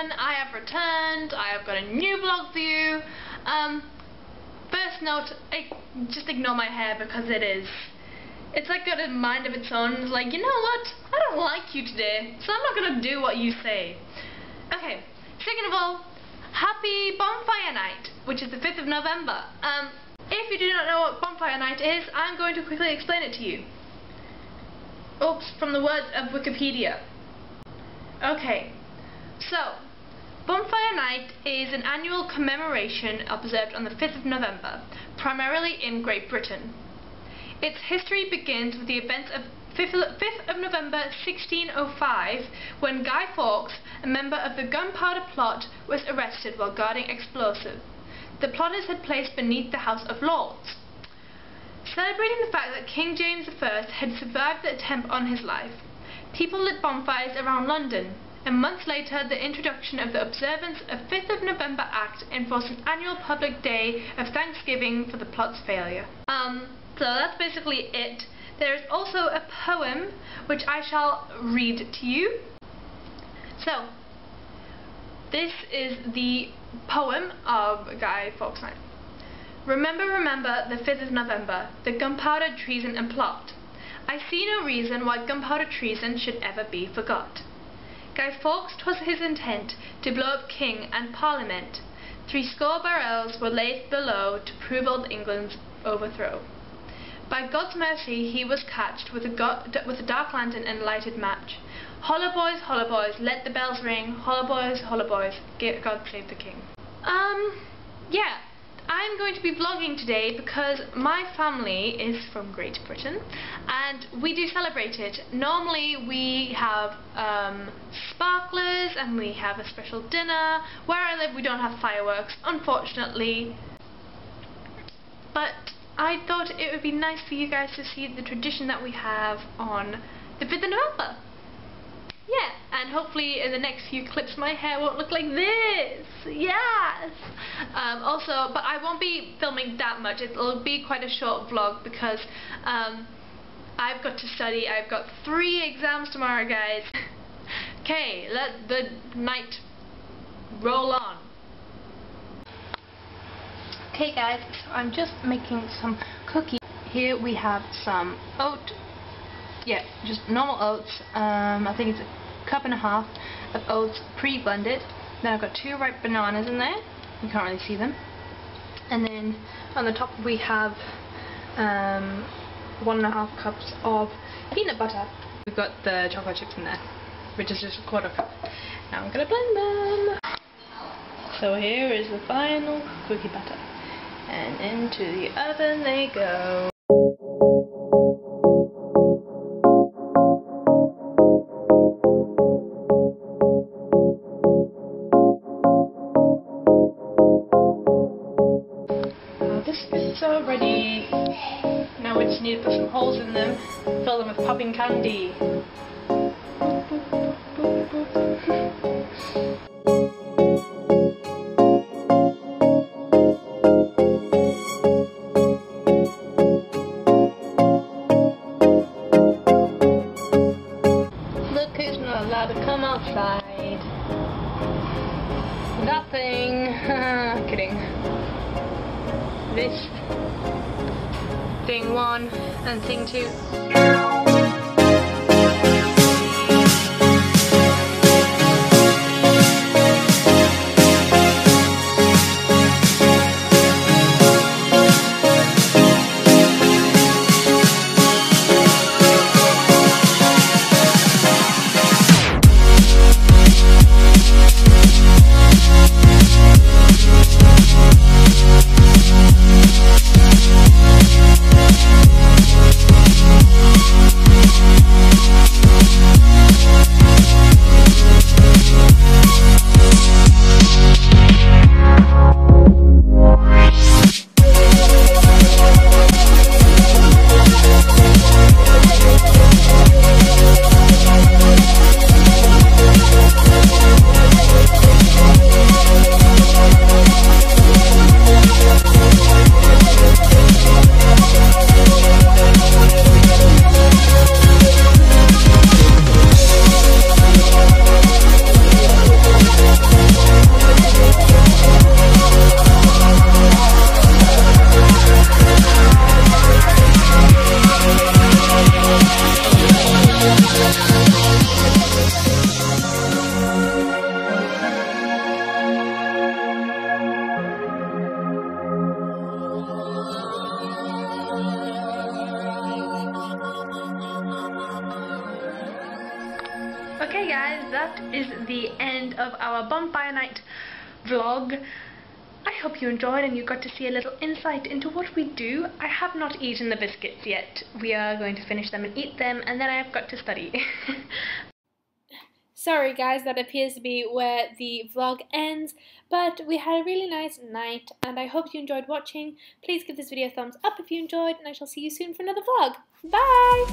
everyone, I have returned. I have got a new vlog for you. First note, just ignore my hair because it's like got a mind of its own. It's like, you know what, I don't like you today, so I'm not going to do what you say. Okay, second of all, happy Bonfire Night, which is the 5th of November. If you do not know what Bonfire Night is, I'm going to quickly explain it to you. Oops, from the words of Wikipedia. Okay, so Bonfire Night is an annual commemoration observed on the 5th of November, primarily in Great Britain. Its history begins with the events of 5th of November 1605, when Guy Fawkes, a member of the gunpowder plot, was arrested while guarding explosives. The plotters had placed beneath the House of Lords. Celebrating the fact that King James I had survived the attempt on his life, people lit bonfires around London, and months later the introduction of the observance of 5th of November Act enforced an annual public day of thanksgiving for the plot's failure. So that's basically it. There is also a poem which I shall read to you. So, this is the poem of Guy Fawkes. Remember, remember the 5th of November, the gunpowder, treason and plot. I see no reason why gunpowder treason should ever be forgot. Guy Fawkes, 'twas his intent to blow up king and parliament. 70 barrels were laid below to prove old England's overthrow. By God's mercy he was catched with a dark lantern and lighted match. Holla boys, let the bells ring. Holla boys, God save the king. Yeah. I'm going to be vlogging today because my family is from Great Britain and we do celebrate it. Normally we have sparklers and we have a special dinner. Where I live we don't have fireworks, unfortunately. But I thought it would be nice for you guys to see the tradition that we have on the 5th of November. Yeah, and hopefully in the next few clips my hair won't look like this. Yes! Also, but I won't be filming that much. It'll be quite a short vlog because I've got to study. I've got 3 exams tomorrow, guys. Okay, let the night roll on. Okay guys, so I'm just making some cookies. Here we have some just normal oats. I think it's 1.5 cups of oats pre-blended. Then I've got 2 ripe bananas in there. You can't really see them. And then on the top we have 1.5 cups of peanut butter. We've got the chocolate chips in there, which is just a 1/4 cup. Now I'm gonna blend them. So here is the final cookie batter. And into the oven they go. This is already. Now we just need to put some holes in them, fill them with popping candy. Look who's not allowed to come outside. That thing. Kidding. This thing 1 and thing 2. guys, that is the end of our bonfire night vlog. I hope you enjoyed and you got to see a little insight into what we do. I have not eaten the biscuits yet. We are going to finish them and eat them, and then I have got to study. Sorry guys, that appears to be where the vlog ends, but we had a really nice night and I hope you enjoyed watching. Please give this video a thumbs up if you enjoyed, and I shall see you soon for another vlog. Bye!